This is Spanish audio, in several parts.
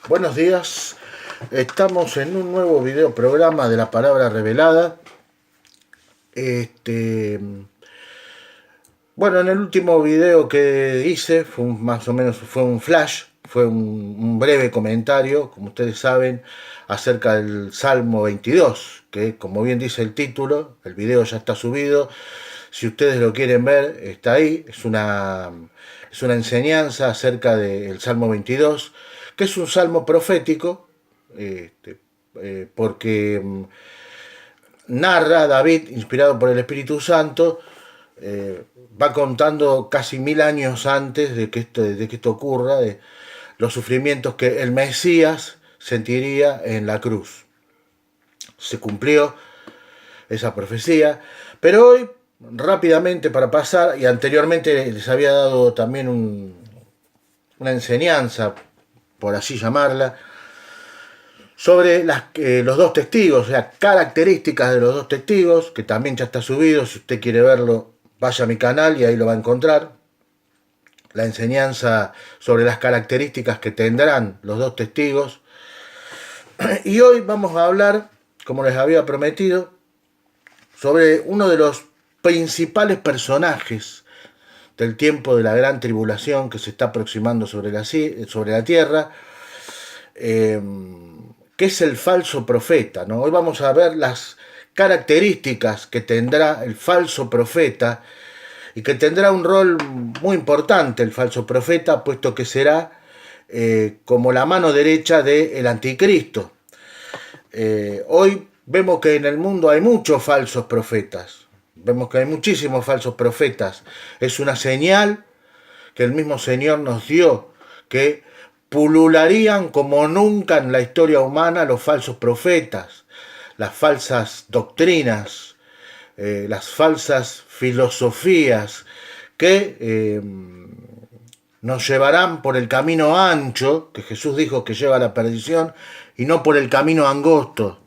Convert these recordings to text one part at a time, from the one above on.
Buenos días, estamos en un nuevo video programa de la palabra revelada. Este, bueno, en el último video que hice más o menos fue un flash, fue un breve comentario, como ustedes saben, acerca del Salmo 22, que como bien dice el título, el video ya está subido. Si ustedes lo quieren ver, está ahí. Es una enseñanza acerca del Salmo 22, que es un salmo profético, este, porque narra David, inspirado por el Espíritu Santo, va contando casi 1000 años antes de que esto ocurra, de los sufrimientos que el Mesías sentiría en la cruz. Se cumplió esa profecía, pero hoy, rápidamente para pasar, y anteriormente les había dado también una enseñanza, por así llamarla, sobre los dos testigos, o sea, características de los dos testigos, que también ya está subido. Si usted quiere verlo, vaya a mi canal y ahí lo va a encontrar. La enseñanza sobre las características que tendrán los dos testigos. Y hoy vamos a hablar, como les había prometido, sobre uno de los principales personajes del tiempo de la gran tribulación que se está aproximando sobre la tierra, que es el falso profeta, ¿no? Hoy vamos a ver las características que tendrá el falso profeta, y que tendrá un rol muy importante el falso profeta, puesto que será como la mano derecha del anticristo. Hoy vemos que en el mundo hay muchos falsos profetas, vemos que hay muchísimos falsos profetas. Es una señal que el mismo Señor nos dio, que pulularían como nunca en la historia humana los falsos profetas, las falsas doctrinas, las falsas filosofías que nos llevarán por el camino ancho, que Jesús dijo que lleva a la perdición, y no por el camino angosto,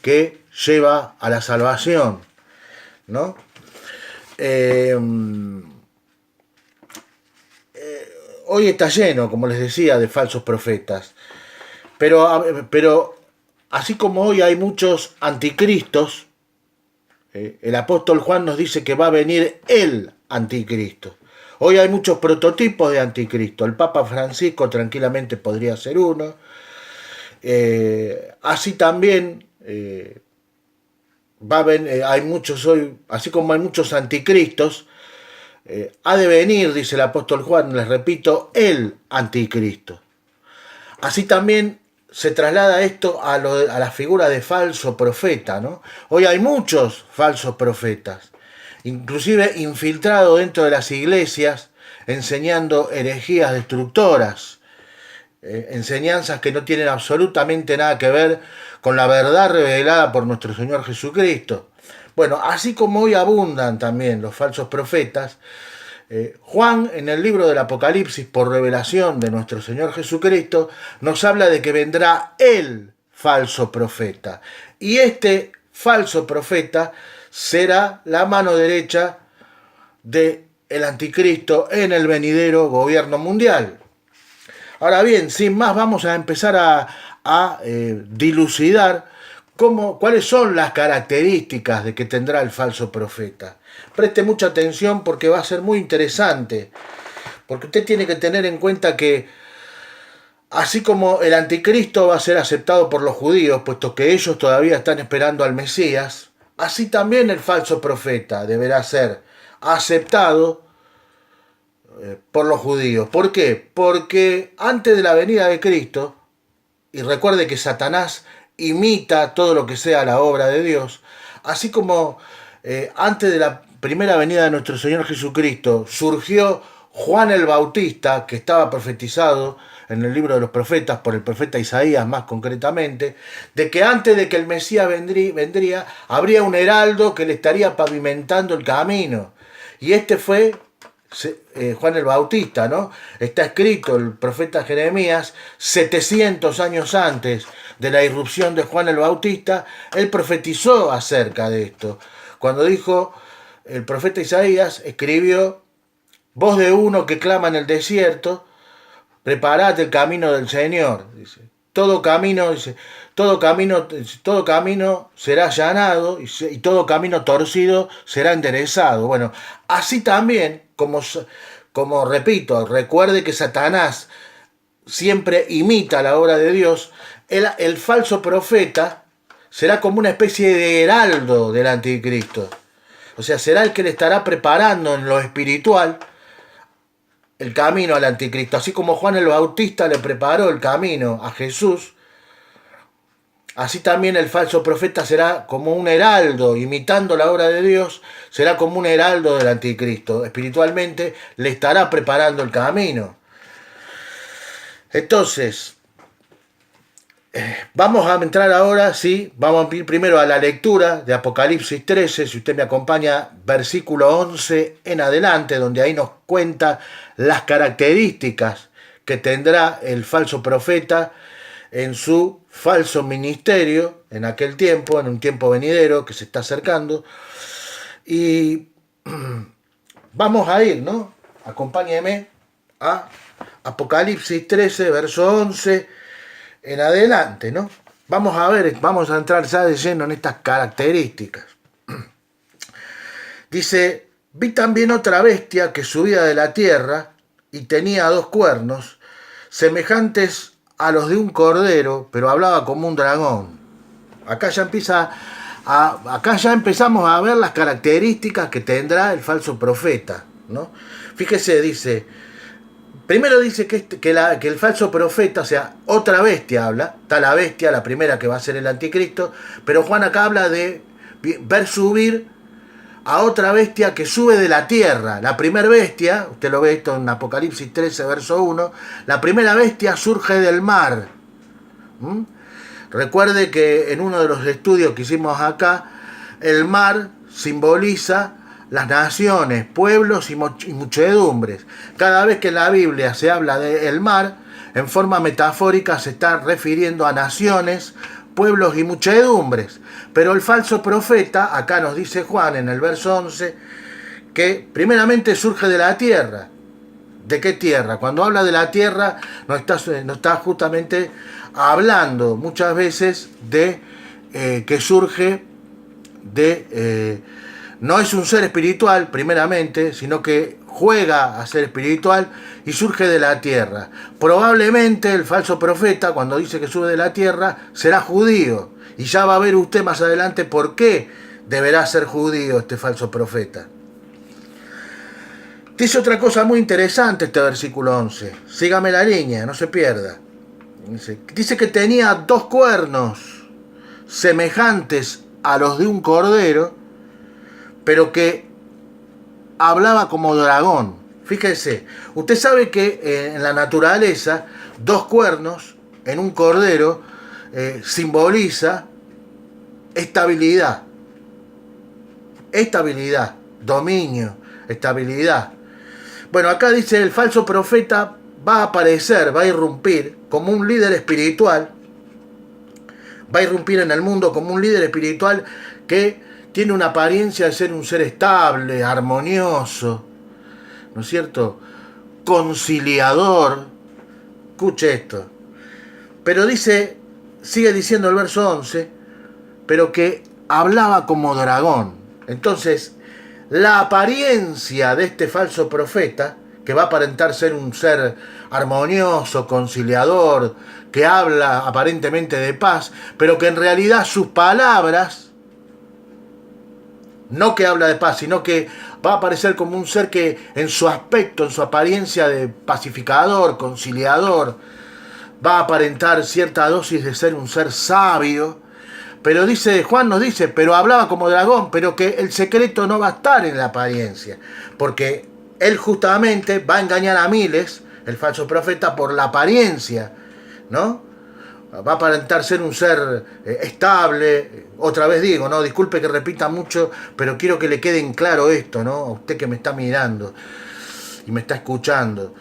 que lleva a la salvación, ¿no? Hoy está lleno, como les decía, de falsos profetas. Pero así como hoy hay muchos anticristos, el apóstol Juan nos dice que va a venir el anticristo. Hoy hay muchos prototipos de anticristo. El Papa Francisco tranquilamente podría ser uno. Así también hay muchos hoy, así como hay muchos anticristos, ha de venir, dice el apóstol Juan, les repito, el anticristo. Así también se traslada esto a la figura de falso profeta, ¿no? Hoy hay muchos falsos profetas, inclusive infiltrados dentro de las iglesias, enseñando herejías destructoras, enseñanzas que no tienen absolutamente nada que ver con la verdad revelada por nuestro Señor Jesucristo. Bueno, así como hoy abundan también los falsos profetas, Juan, en el libro del Apocalipsis, por revelación de nuestro Señor Jesucristo, nos habla de que vendrá el falso profeta. Y este falso profeta será la mano derecha del anticristo en el venidero gobierno mundial. Ahora bien, sin más, vamos a empezar a dilucidar cuáles son las características de que tendrá el falso profeta. Preste mucha atención porque va a ser muy interesante, porque usted tiene que tener en cuenta que así como el anticristo va a ser aceptado por los judíos, puesto que ellos todavía están esperando al Mesías, así también el falso profeta deberá ser aceptado por los judíos. ¿Por qué? Porque antes de la venida de Cristo, y recuerde que Satanás imita todo lo que sea la obra de Dios, así como antes de la primera venida de nuestro Señor Jesucristo surgió Juan el Bautista, que estaba profetizado en el libro de los profetas, por el profeta Isaías más concretamente, de que antes de que el Mesías vendría, habría un heraldo que le estaría pavimentando el camino. Y este fue Juan el Bautista, ¿no? Está escrito el profeta Jeremías 700 años antes de la irrupción de Juan el Bautista. Él profetizó acerca de esto. Cuando dijo, el profeta Isaías escribió: voz de uno que clama en el desierto, preparad el camino del Señor, dice. Todo camino, dice, todo camino será allanado y todo camino torcido será enderezado. Bueno, así también, como repito, recuerde que Satanás siempre imita la obra de Dios, el falso profeta será como una especie de heraldo del anticristo. O sea, será el que le estará preparando en lo espiritual el camino al anticristo. Así como Juan el Bautista le preparó el camino a Jesús, así también el falso profeta será como un heraldo, imitando la obra de Dios, será como un heraldo del anticristo. Espiritualmente le estará preparando el camino. Entonces, vamos a entrar ahora, sí, vamos a ir primero a la lectura de Apocalipsis 13, si usted me acompaña, versículo 11 en adelante, donde ahí nos cuenta las características que tendrá el falso profeta en su falso ministerio, en aquel tiempo, en un tiempo venidero que se está acercando. Y vamos a ir, ¿no? Acompáñeme a Apocalipsis 13, verso 11 en adelante, ¿no? Vamos a ver, vamos a entrar ya de lleno en estas características. Dice, vi también otra bestia que subía de la tierra y tenía 2 cuernos, semejantes a los de un cordero, pero hablaba como un dragón. Acá ya empezamos a ver las características que tendrá el falso profeta, ¿no? Fíjese, dice, primero dice que el falso profeta, o sea, otra bestia habla, está la bestia, la primera que va a ser el anticristo, pero Juan acá habla de ver subir a otra bestia que sube de la tierra. La primera bestia, usted lo ve esto en Apocalipsis 13, verso 1, la primera bestia surge del mar. Recuerde que en uno de los estudios que hicimos acá, el mar simboliza las naciones, pueblos y muchedumbres. Cada vez que en la Biblia se habla del mar, en forma metafórica se está refiriendo a naciones, pueblos y muchedumbres. Pero el falso profeta, acá nos dice Juan en el verso 11, que primeramente surge de la tierra. ¿De qué tierra? Cuando habla de la tierra, no está justamente hablando muchas veces de que surge de... no es un ser espiritual, primeramente, sino que juega a ser espiritual y surge de la tierra. Probablemente el falso profeta, cuando dice que sube de la tierra, será judío. Y ya va a ver usted más adelante por qué deberá ser judío este falso profeta. Dice otra cosa muy interesante este versículo 11. Sígame la línea, no se pierda. Dice que tenía 2 cuernos semejantes a los de un cordero, pero que hablaba como dragón. Fíjese, usted sabe que en la naturaleza 2 cuernos en un cordero simboliza estabilidad, dominio, estabilidad. Bueno, acá dice el falso profeta va a aparecer, va a irrumpir como un líder espiritual, va a irrumpir en el mundo como un líder espiritual que tiene una apariencia de ser un ser estable, armonioso, ¿no es cierto? Conciliador. Escuche esto. Pero dice, sigue diciendo el verso 11, pero que hablaba como dragón. Entonces, la apariencia de este falso profeta, que va a aparentar ser un ser armonioso, conciliador, que habla aparentemente de paz, pero que en realidad sus palabras, no que habla de paz, sino que va a aparecer como un ser que en su aspecto, en su apariencia de pacificador, conciliador, va a aparentar cierta dosis de ser un ser sabio. Pero dice, Juan nos dice, pero hablaba como dragón, pero que el secreto no va a estar en la apariencia, porque él justamente va a engañar a miles, el falso profeta, por la apariencia, ¿no? Va a aparentar ser un ser estable. Otra vez digo, no, disculpe que repita mucho, pero quiero que le quede en claro esto, ¿no? A usted que me está mirando y me está escuchando.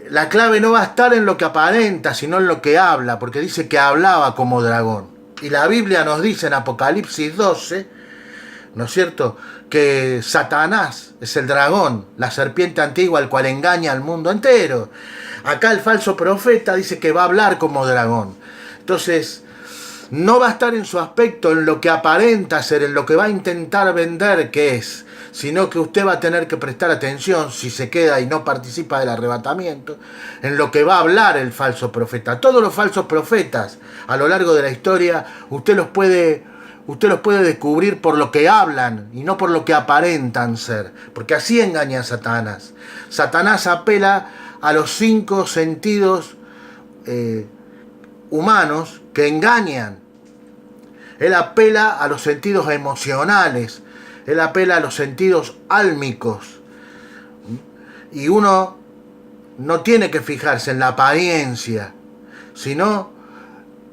La clave no va a estar en lo que aparenta, sino en lo que habla, porque dice que hablaba como dragón. Y la Biblia nos dice en Apocalipsis 12, ¿no es cierto? Que Satanás es el dragón, la serpiente antigua, el cual engaña al mundo entero. Acá el falso profeta dice que va a hablar como dragón. Entonces, no va a estar en su aspecto, en lo que aparenta ser, en lo que va a intentar vender que es, sino que usted va a tener que prestar atención, si se queda y no participa del arrebatamiento, en lo que va a hablar el falso profeta. Todos los falsos profetas a lo largo de la historia, usted los puede descubrir por lo que hablan y no por lo que aparentan ser, porque así engaña a Satanás. Satanás apela a los 5 sentidos humanos que engañan. Él apela a los sentidos emocionales, él apela a los sentidos álmicos. Y uno no tiene que fijarse en la apariencia, sino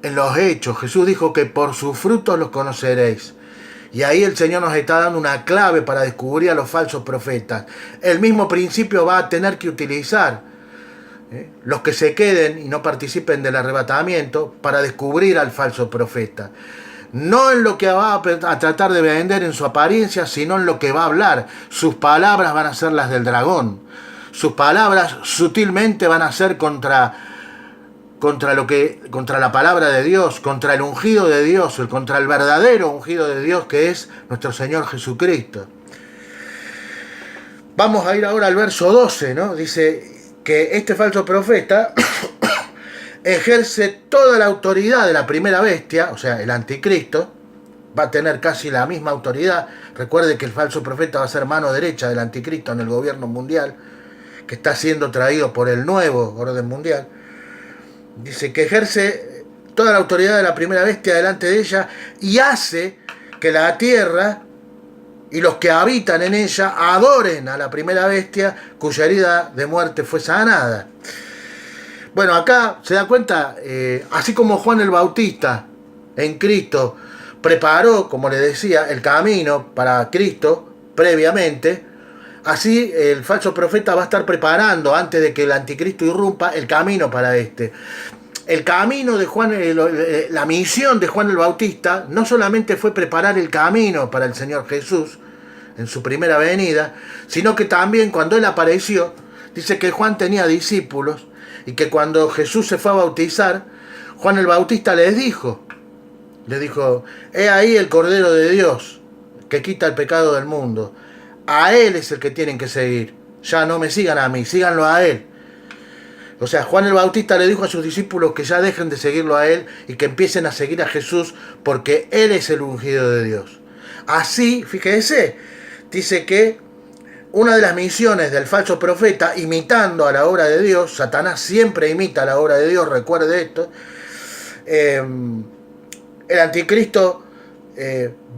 en los hechos. Jesús dijo que por sus frutos los conoceréis. Y ahí el Señor nos está dando una clave para descubrir a los falsos profetas. El mismo principio va a tener que utilizar los que se queden y no participen del arrebatamiento para descubrir al falso profeta. No en lo que va a tratar de vender en su apariencia, sino en lo que va a hablar. Sus palabras van a ser las del dragón. Sus palabras sutilmente van a ser contra la palabra de Dios, contra el ungido de Dios, contra el verdadero ungido de Dios que es nuestro Señor Jesucristo. Vamos a ir ahora al verso 12, ¿no? Dice que este falso profeta ejerce toda la autoridad de la primera bestia, o sea, el anticristo, va a tener casi la misma autoridad. Recuerde que el falso profeta va a ser mano derecha del anticristo en el gobierno mundial, que está siendo traído por el nuevo orden mundial. Dice que ejerce toda la autoridad de la primera bestia delante de ella y hace que la tierra y los que habitan en ella adoren a la primera bestia cuya herida de muerte fue sanada. Bueno, acá se da cuenta, así como Juan el Bautista en Cristo preparó, como le decía, el camino para Cristo previamente, así el falso profeta va a estar preparando, antes de que el anticristo irrumpa, el camino para este. El camino de Juan, la misión de Juan el Bautista no solamente fue preparar el camino para el Señor Jesús en su primera venida, sino que también cuando él apareció, dice que Juan tenía discípulos y que cuando Jesús se fue a bautizar, Juan el Bautista les dijo, he ahí el Cordero de Dios que quita el pecado del mundo. A él es el que tienen que seguir. Ya no me sigan a mí, síganlo a él. O sea, Juan el Bautista le dijo a sus discípulos que ya dejen de seguirlo a él y que empiecen a seguir a Jesús porque él es el ungido de Dios. Así, fíjese, dice que una de las misiones del falso profeta, imitando a la obra de Dios, Satanás siempre imita a la obra de Dios, recuerde esto, el anticristo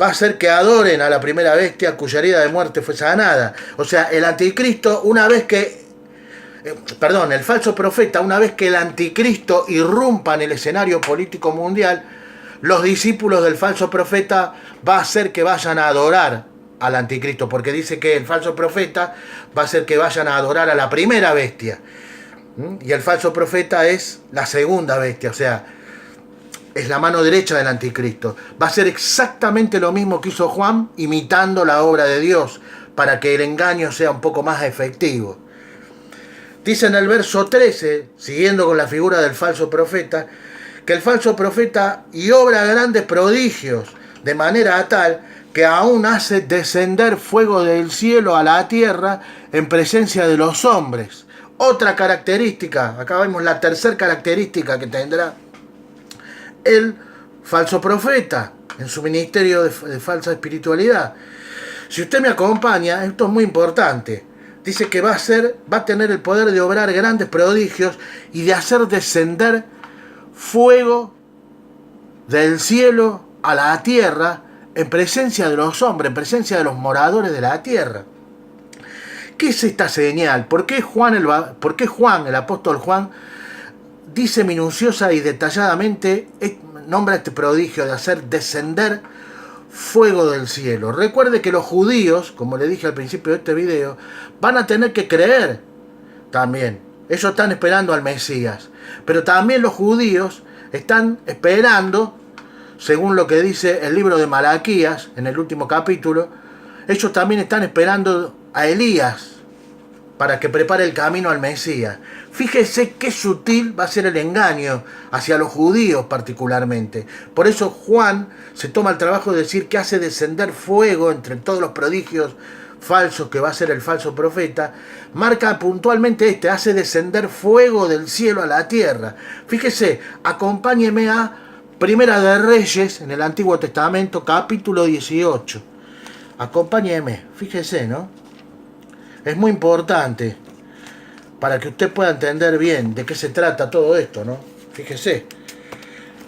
va a hacer que adoren a la primera bestia cuya herida de muerte fue sanada. O sea, el anticristo, el falso profeta, una vez que el anticristo irrumpa en el escenario político mundial, los discípulos del falso profeta va a hacer que vayan a adorar al anticristo, porque dice que el falso profeta va a hacer que vayan a adorar a la primera bestia. Y el falso profeta es la segunda bestia, o sea, es la mano derecha del anticristo. Va a ser exactamente lo mismo que hizo Juan, imitando la obra de Dios, para que el engaño sea un poco más efectivo. Dice en el verso 13, siguiendo con la figura del falso profeta, que el falso profeta y obra grandes prodigios, de manera tal que aún hace descender fuego del cielo a la tierra en presencia de los hombres. Otra característica, acá vemos la tercera característica que tendrá el falso profeta en su ministerio de falsa espiritualidad. Si usted me acompaña, esto es muy importante. Dice que va a tener el poder de obrar grandes prodigios y de hacer descender fuego del cielo a la tierra en presencia de los hombres, en presencia de los moradores de la tierra. ¿Qué es esta señal? ¿Por qué Juan, el apóstol Juan, dice minuciosa y detalladamente, nombra este prodigio de hacer descender fuego del cielo? Recuerde que los judíos, como le dije al principio de este video, van a tener que creer también. Ellos están esperando al Mesías. Pero también los judíos están esperando según lo que dice el libro de Malaquías, en el último capítulo, ellos también están esperando a Elías para que prepare el camino al Mesías. Fíjese qué sutil va a ser el engaño hacia los judíos particularmente. Por eso Juan se toma el trabajo de decir que hace descender fuego entre todos los prodigios falsos que va a ser el falso profeta. Marca puntualmente hace descender fuego del cielo a la tierra. Fíjese, acompáñeme a Primera de Reyes, en el Antiguo Testamento, capítulo 18. Acompáñeme, fíjese, ¿no? Es muy importante para que usted pueda entender bien de qué se trata todo esto, ¿no? Fíjese.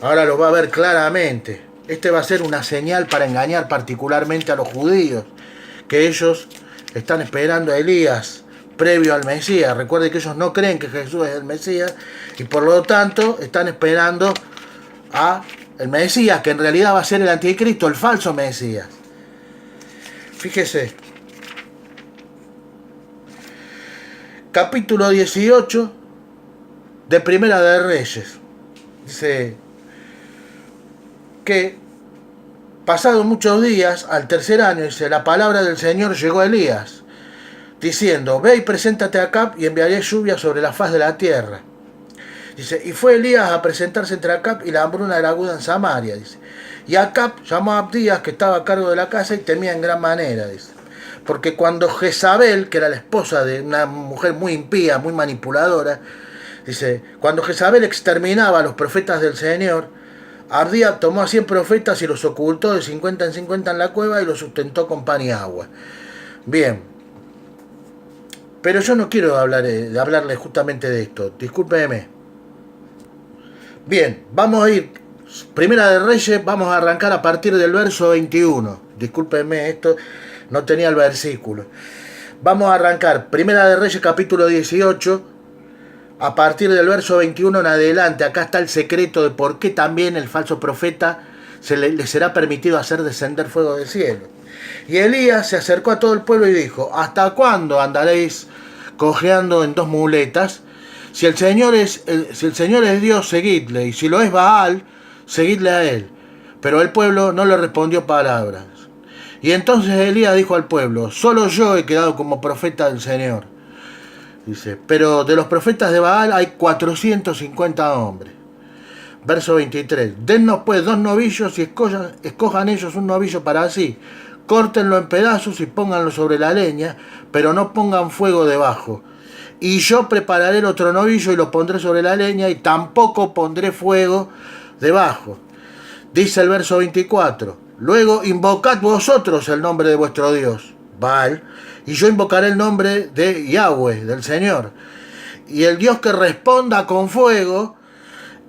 Ahora lo va a ver claramente. Este va a ser una señal para engañar particularmente a los judíos, que ellos están esperando a Elías previo al Mesías. Recuerde que ellos no creen que Jesús es el Mesías y por lo tanto están esperando a el Mesías, que en realidad va a ser el anticristo, el falso Mesías. Fíjese. Capítulo 18 de Primera de Reyes. Dice que pasados muchos días, al tercer año, dice, la palabra del Señor llegó a Elías, diciendo, ve y preséntate a Acab y enviaré lluvia sobre la faz de la tierra. Dice, y fue Elías a presentarse entre Acab y la hambruna era aguda en Samaria. Dice, y Acab llamó a Abdías, que estaba a cargo de la casa, y temía en gran manera. Dice, porque cuando Jezabel, que era la esposa de una mujer muy impía, muy manipuladora, dice, cuando Jezabel exterminaba a los profetas del Señor, Abdías tomó a 100 profetas y los ocultó de 50 en 50 en la cueva y los sustentó con pan y agua. Bien, pero yo no quiero hablarle justamente de esto, discúlpeme. Bien, vamos a ir, Primera de Reyes, vamos a arrancar a partir del verso 21. Discúlpeme esto. No tenía el versículo. Vamos a arrancar Primera de Reyes capítulo 18 a partir del verso 21 en adelante. Acá está el secreto de por qué también el falso profeta le será permitido hacer descender fuego del cielo. Y Elías se acercó a todo el pueblo y dijo, ¿hasta cuándo andaréis cojeando en dos muletas? Si el Señor es Dios, seguidle, y si lo es Baal, seguidle a él. Pero el pueblo no le respondió palabras. Y entonces Elías dijo al pueblo, solo yo he quedado como profeta del Señor. Dice, pero de los profetas de Baal hay 450 hombres. Verso 23, dennos pues 2 novillos y escojan ellos un novillo para sí. Córtenlo en pedazos y pónganlo sobre la leña, pero no pongan fuego debajo. Y yo prepararé el otro novillo y lo pondré sobre la leña y tampoco pondré fuego debajo. Dice el verso 24, luego invocad vosotros el nombre de vuestro Dios, Baal, y yo invocaré el nombre de Yahweh, del Señor. Y el Dios que responda con fuego,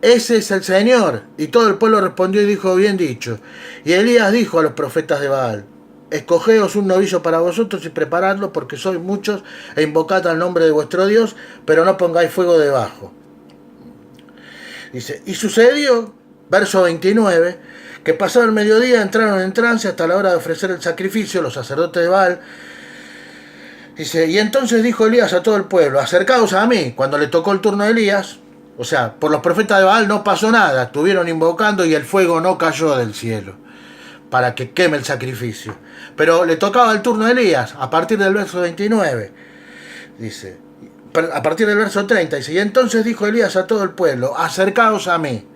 ese es el Señor. Y todo el pueblo respondió y dijo, bien dicho. Y Elías dijo a los profetas de Baal, escogeos un novillo para vosotros y preparadlo, porque sois muchos, e invocad al nombre de vuestro Dios, pero no pongáis fuego debajo. Dice, y sucedió, verso 29, que pasado el mediodía entraron en trance hasta la hora de ofrecer el sacrificio los sacerdotes de Baal. Dice, y entonces dijo Elías a todo el pueblo, acercaos a mí. Cuando le tocó el turno a Elías, o sea, por los profetas de Baal no pasó nada, estuvieron invocando y el fuego no cayó del cielo para que queme el sacrificio. Pero le tocaba el turno a Elías a partir del verso 29. Dice, a partir del verso 30, dice, y entonces dijo Elías a todo el pueblo, acercaos a mí.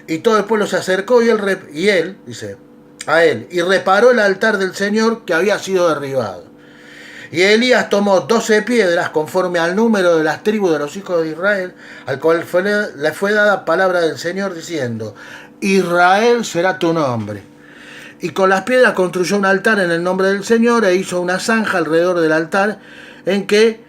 Y todo el pueblo se acercó y él, dice, a él, y reparó el altar del Señor que había sido derribado. Y Elías tomó 12 piedras conforme al número de las tribus de los hijos de Israel, al cual le fue dada palabra del Señor diciendo, Israel será tu nombre. Y con las piedras construyó un altar en el nombre del Señor e hizo una zanja alrededor del altar en que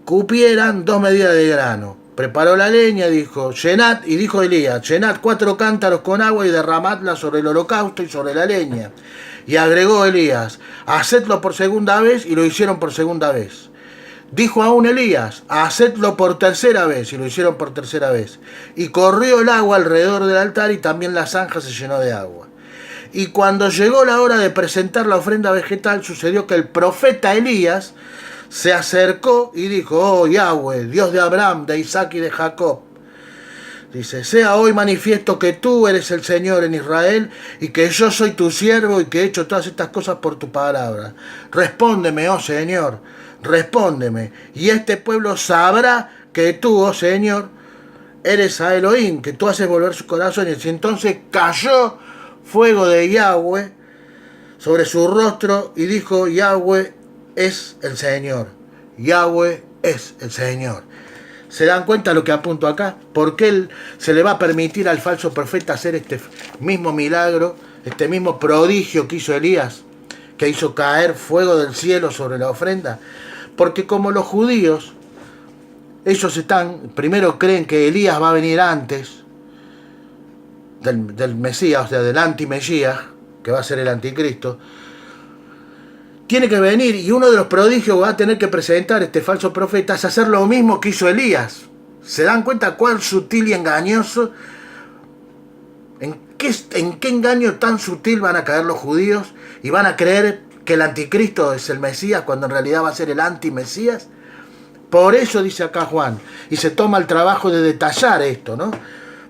cupieran 2 medidas de grano. Preparó la leña y dijo Elías, llenad 4 cántaros con agua y derramadla sobre el holocausto y sobre la leña. Y agregó Elías, hacedlo por segunda vez, y lo hicieron por segunda vez. Dijo aún Elías, hacedlo por tercera vez, y lo hicieron por tercera vez. Y corrió el agua alrededor del altar y también la zanja se llenó de agua. Y cuando llegó la hora de presentar la ofrenda vegetal, sucedió que el profeta Elías se acercó y dijo, oh Yahweh, Dios de Abraham, de Isaac y de Jacob. Dice, sea hoy manifiesto que tú eres el Señor en Israel y que yo soy tu siervo y que he hecho todas estas cosas por tu palabra. Respóndeme, oh Señor, respóndeme. Y este pueblo sabrá que tú, oh Señor, eres a Elohim, que tú haces volver sus corazones. Y entonces cayó fuego de Yahweh sobre su rostro y dijo, Yahweh es el Señor. Yahweh es el Señor. ¿Se dan cuenta lo que apunto acá? ¿Por qué él se le va a permitir al falso profeta hacer este mismo milagro, este mismo prodigio que hizo Elías, que hizo caer fuego del cielo sobre la ofrenda? Porque como los judíos, ellos primero creen que Elías va a venir antes del Mesías, o sea, del anti-Mesías, que va a ser el anticristo. Tiene que venir y uno de los prodigios que va a tener que presentar este falso profeta es hacer lo mismo que hizo Elías. ¿Se dan cuenta cuán sutil y engañoso? ¿En qué engaño tan sutil van a caer los judíos y van a creer que el anticristo es el Mesías cuando en realidad va a ser el anti-Mesías? Por eso dice acá Juan, y se toma el trabajo de detallar esto, ¿no?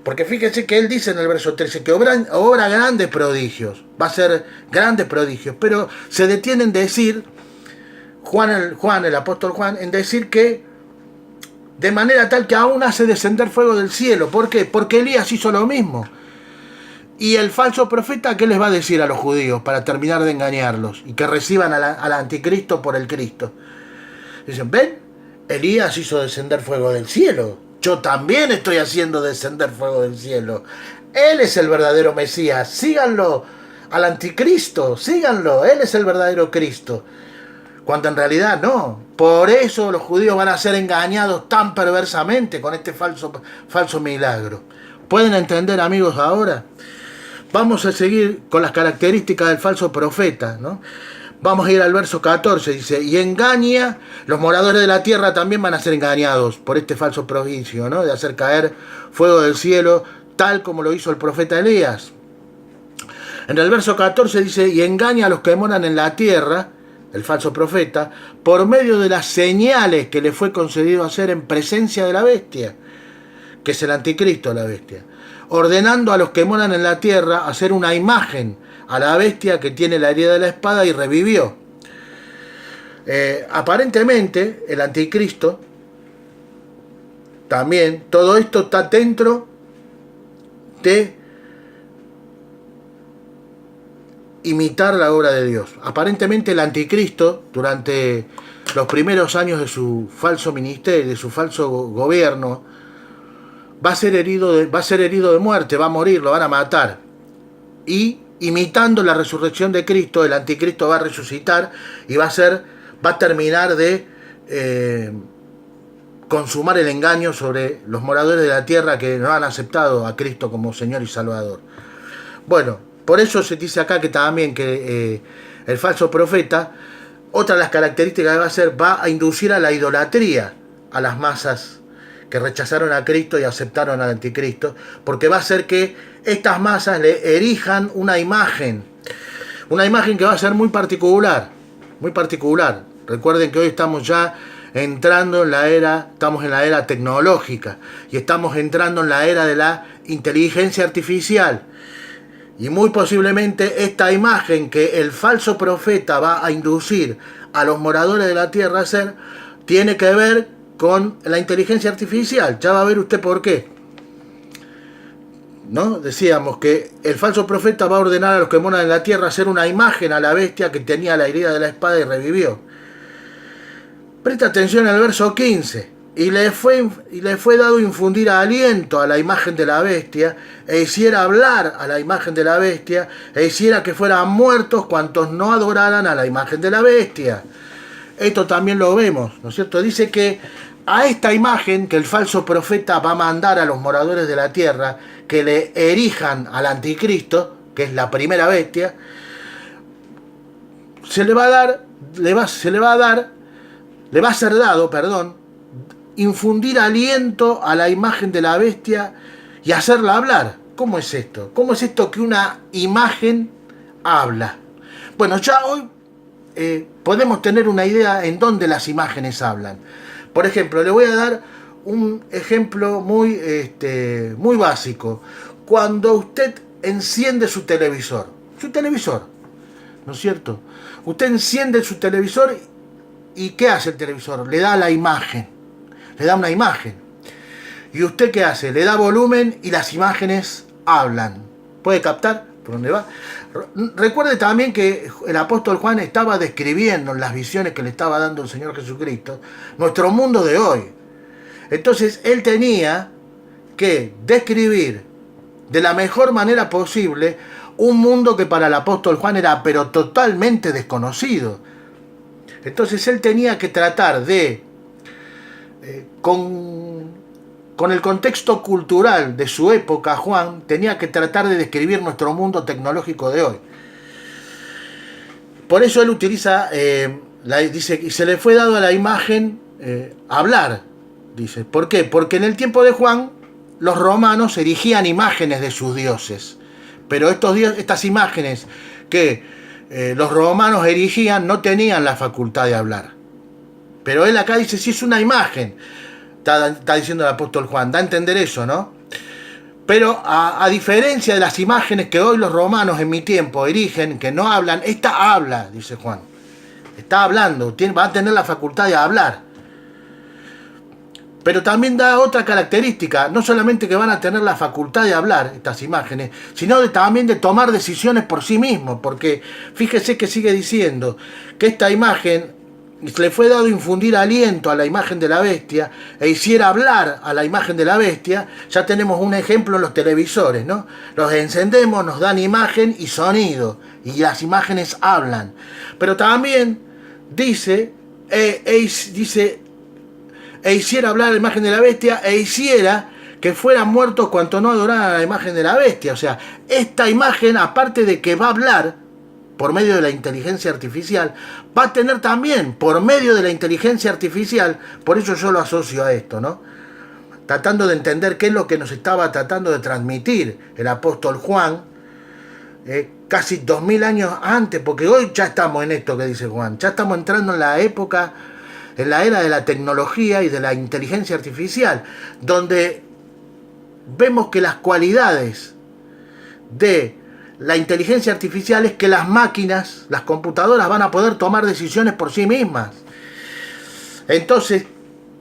Porque fíjense que él dice en el verso 13 que obra grandes prodigios, va a ser grandes prodigios, pero se detiene en decir, el apóstol Juan, en decir que de manera tal que aún hace descender fuego del cielo. ¿Por qué? Porque Elías hizo lo mismo. Y el falso profeta, ¿qué les va a decir a los judíos para terminar de engañarlos y que reciban al anticristo por el Cristo? Dicen, ¿ven? Elías hizo descender fuego del cielo. Yo también estoy haciendo descender fuego del cielo. Él es el verdadero Mesías. Síganlo al anticristo. Síganlo. Él es el verdadero Cristo. Cuando en realidad no. Por eso los judíos van a ser engañados tan perversamente con este falso milagro. ¿Pueden entender, amigos, ahora? Vamos a seguir con las características del falso profeta, ¿no? Vamos a ir al verso 14, dice, y engaña, los moradores de la tierra también van a ser engañados por este falso prodigio, ¿no? De hacer caer fuego del cielo, tal como lo hizo el profeta Elías. En el verso 14 dice, y engaña a los que moran en la tierra, el falso profeta, por medio de las señales que le fue concedido hacer en presencia de la bestia, que es el anticristo, la bestia, ordenando a los que moran en la tierra hacer una imagen a la bestia que tiene la herida de la espada y revivió. Aparentemente, el anticristo, también, todo esto está dentro de imitar la obra de Dios. Aparentemente el anticristo, durante los primeros años de su falso ministerio, de su falso gobierno, va a ser herido de muerte, va a morir, lo van a matar. Y imitando la resurrección de Cristo, el anticristo va a resucitar y va a terminar de consumar el engaño sobre los moradores de la tierra que no han aceptado a Cristo como Señor y Salvador. Bueno, por eso se dice acá que también que el falso profeta, otra de las características que va a hacer, va a inducir a la idolatría a las masas que rechazaron a Cristo y aceptaron al anticristo, porque va a hacer que estas masas le erijan una imagen que va a ser muy particular, muy particular. Recuerden que hoy estamos ya entrando en la era tecnológica y estamos entrando en la era de la inteligencia artificial. Y muy posiblemente esta imagen que el falso profeta va a inducir a los moradores de la tierra a hacer, tiene que ver con la inteligencia artificial. Ya va a ver usted por qué. ¿No? Decíamos que el falso profeta va a ordenar a los que moran en la tierra hacer una imagen a la bestia que tenía la herida de la espada y revivió. Presta atención al verso 15. Y le fue dado infundir aliento a la imagen de la bestia, e hiciera hablar a la imagen de la bestia, e hiciera que fueran muertos cuantos no adoraran a la imagen de la bestia. Esto también lo vemos, ¿no es cierto? Dice que a esta imagen que el falso profeta va a mandar a los moradores de la tierra que le erijan al anticristo, que es la primera bestia, le va a ser dado, infundir aliento a la imagen de la bestia y hacerla hablar. ¿Cómo es esto? ¿Cómo es esto que una imagen habla? Bueno, ya hoy podemos tener una idea en dónde las imágenes hablan. Por ejemplo, le voy a dar un ejemplo muy básico. Cuando usted enciende su televisor, ¿no es cierto? Usted enciende su televisor y ¿qué hace el televisor? Le da la imagen, le da una imagen. ¿Y usted qué hace? Le da volumen y las imágenes hablan. ¿Puede captar por dónde va? Recuerde también que el apóstol Juan estaba describiendo en las visiones que le estaba dando el Señor Jesucristo nuestro mundo de hoy. Entonces él tenía que describir de la mejor manera posible un mundo que para el apóstol Juan era pero totalmente desconocido. Entonces él tenía que tratar de, con el contexto cultural de su época, Juan tenía que tratar de describir nuestro mundo tecnológico de hoy. Por eso él utiliza, dice, y se le fue dado a la imagen hablar, dice. ¿Por qué? Porque en el tiempo de Juan los romanos erigían imágenes de sus dioses, pero estas imágenes que los romanos erigían no tenían la facultad de hablar. Pero él acá dice, sí, es una imagen, está diciendo el apóstol Juan, da a entender eso, ¿no? Pero a diferencia de las imágenes que hoy los romanos en mi tiempo erigen, que no hablan, esta habla, dice Juan. Está hablando, va a tener la facultad de hablar. Pero también da otra característica, no solamente que van a tener la facultad de hablar estas imágenes, sino también de tomar decisiones por sí mismos, porque fíjese que sigue diciendo que esta imagen le fue dado infundir aliento a la imagen de la bestia e hiciera hablar a la imagen de la bestia. Ya tenemos un ejemplo en los televisores, ¿no? Los encendemos, nos dan imagen y sonido, y las imágenes hablan. Pero también dice, e hiciera hablar a la imagen de la bestia, e hiciera que fueran muertos cuanto no adoraran a la imagen de la bestia. O sea, esta imagen, aparte de que va a hablar por medio de la inteligencia artificial, va a tener también, por medio de la inteligencia artificial, por eso yo lo asocio a esto, ¿no? Tratando de entender qué es lo que nos estaba tratando de transmitir el apóstol Juan, casi 2000 años antes, porque hoy ya estamos en esto que dice Juan, ya estamos entrando en la época, en la era de la tecnología y de la inteligencia artificial, donde vemos que las cualidades de la inteligencia artificial es que las máquinas, las computadoras van a poder tomar decisiones por sí mismas. Entonces,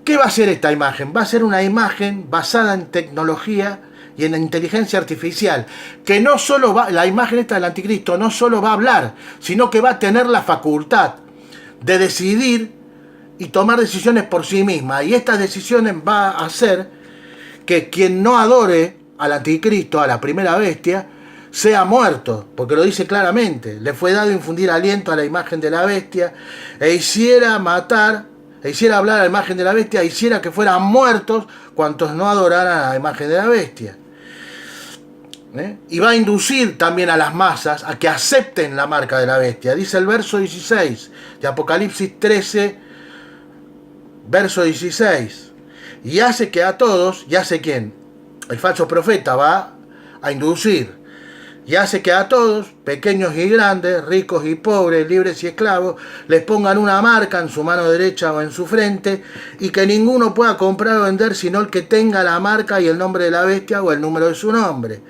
¿qué va a ser esta imagen? Va a ser una imagen basada en tecnología y en inteligencia artificial, que no solo va, la imagen esta del anticristo no solo va a hablar, sino que va a tener la facultad de decidir y tomar decisiones por sí misma. Y estas decisiones va a hacer que quien no adore al anticristo, a la primera bestia, sea muerto, porque lo dice claramente. Le fue dado infundir aliento a la imagen de la bestia, e hiciera matar, e hiciera hablar a la imagen de la bestia, e hiciera que fueran muertos cuantos no adoraran a la imagen de la bestia. Y va a inducir también a las masas a que acepten la marca de la bestia. Dice el verso 16 de Apocalipsis 13, verso 16. Y hace que a todos, ¿y hace quién? El falso profeta va a inducir. Y hace que a todos, pequeños y grandes, ricos y pobres, libres y esclavos, les pongan una marca en su mano derecha o en su frente, y que ninguno pueda comprar o vender sino el que tenga la marca y el nombre de la bestia o el número de su nombre.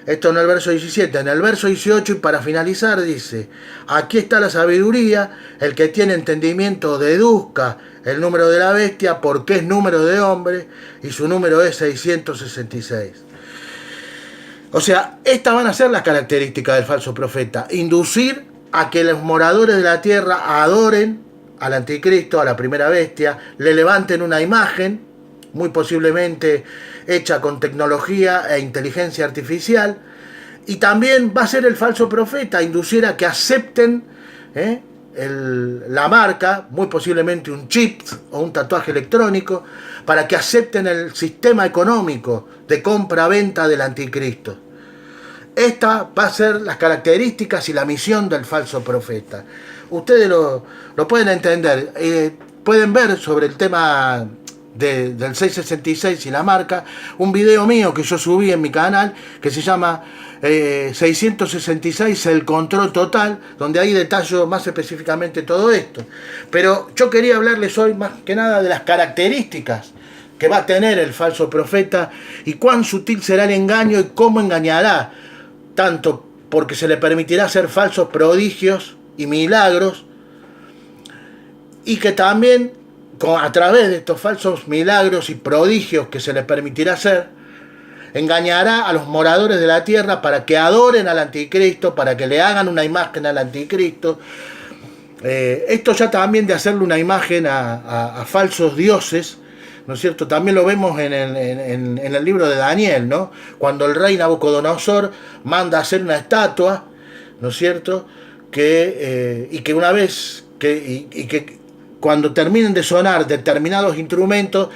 Esto en el verso 17. En el verso 18, y para finalizar, dice: aquí está la sabiduría, el que tiene entendimiento deduzca el número de la bestia, porque es número de hombre, y su número es 666. O sea, estas van a ser las características del falso profeta: inducir a que los moradores de la tierra adoren al anticristo, a la primera bestia, le levanten una imagen, muy posiblemente hecha con tecnología e inteligencia artificial, y también va a ser el falso profeta inducir a que acepten la marca, muy posiblemente un chip o un tatuaje electrónico, para que acepten el sistema económico de compra-venta del anticristo. Esta va a ser las características y la misión del falso profeta. Ustedes lo pueden entender, pueden ver sobre el tema del 666 y la marca, un video mío que yo subí en mi canal que se llama 666 el control total, donde ahí detallo más específicamente todo esto. Pero yo quería hablarles hoy más que nada de las características que va a tener el falso profeta y cuán sutil será el engaño y cómo engañará, tanto porque se le permitirá hacer falsos prodigios y milagros, y que también a través de estos falsos milagros y prodigios que se le permitirá hacer, engañará a los moradores de la tierra para que adoren al anticristo, para que le hagan una imagen al anticristo. Esto ya también de hacerle una imagen a falsos dioses, ¿no es cierto? También lo vemos en el libro de Daniel, ¿no? Cuando el rey Nabucodonosor manda hacer una estatua, ¿no es cierto? Y que una vez que cuando terminen de sonar determinados instrumentos,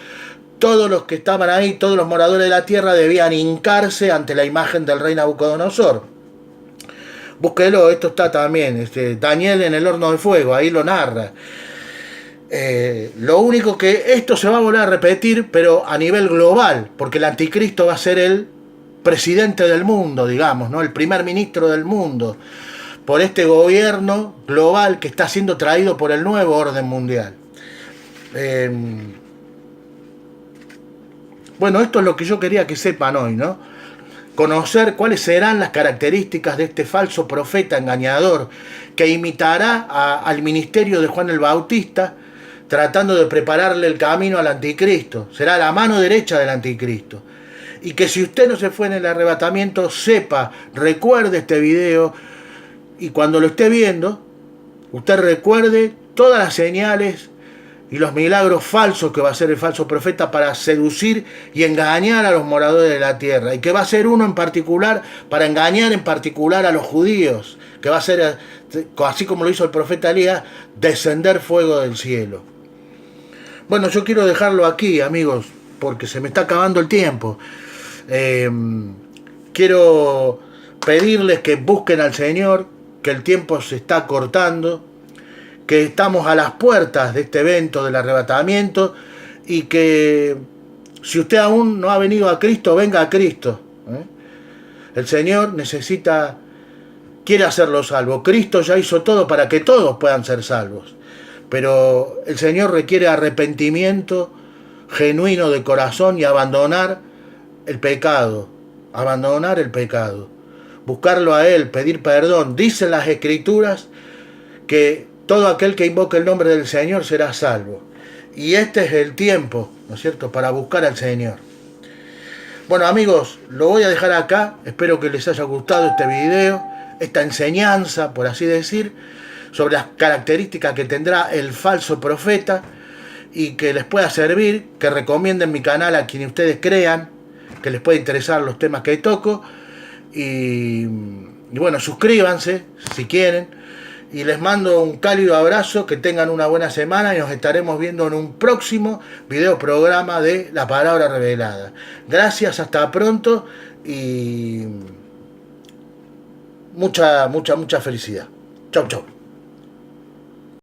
todos los que estaban ahí, todos los moradores de la tierra debían hincarse ante la imagen del rey Nabucodonosor. Búsquelo, esto está también, Daniel en el horno de fuego, ahí lo narra. Lo único que esto se va a volver a repetir, pero a nivel global, porque el anticristo va a ser el presidente del mundo, digamos, ¿no? El primer ministro del mundo, por este gobierno global que está siendo traído por el nuevo orden mundial. Bueno, esto es lo que yo quería que sepan hoy, ¿no? Conocer cuáles serán las características de este falso profeta engañador que imitará al ministerio de Juan el Bautista, tratando de prepararle el camino al anticristo. Será la mano derecha del anticristo. Y que si usted no se fue en el arrebatamiento, sepa, recuerde este video, y cuando lo esté viendo, usted recuerde todas las señales y los milagros falsos que va a hacer el falso profeta para seducir y engañar a los moradores de la tierra, y que va a ser uno en particular para engañar en particular a los judíos, que va a ser, así como lo hizo el profeta Elías, descender fuego del cielo. Bueno, yo quiero dejarlo aquí, amigos, porque se me está acabando el tiempo. Quiero pedirles que busquen al Señor, que el tiempo se está cortando, que estamos a las puertas de este evento del arrebatamiento, y que si usted aún no ha venido a Cristo, venga a Cristo. El Señor quiere hacerlo salvo. Cristo ya hizo todo para que todos puedan ser salvos, pero el Señor requiere arrepentimiento genuino de corazón y abandonar el pecado, buscarlo a Él, pedir perdón. Dicen las Escrituras que todo aquel que invoque el nombre del Señor será salvo. Y este es el tiempo, ¿no es cierto?, para buscar al Señor. Bueno, amigos, lo voy a dejar acá. Espero que les haya gustado este video, esta enseñanza, por así decir, sobre las características que tendrá el falso profeta, y que les pueda servir, que recomienden mi canal a quienes ustedes crean que les puede interesar los temas que toco. Y bueno, suscríbanse si quieren. Y les mando un cálido abrazo, que tengan una buena semana, y nos estaremos viendo en un próximo video programa de La Palabra Revelada. Gracias, hasta pronto, y mucha felicidad. Chau, chau.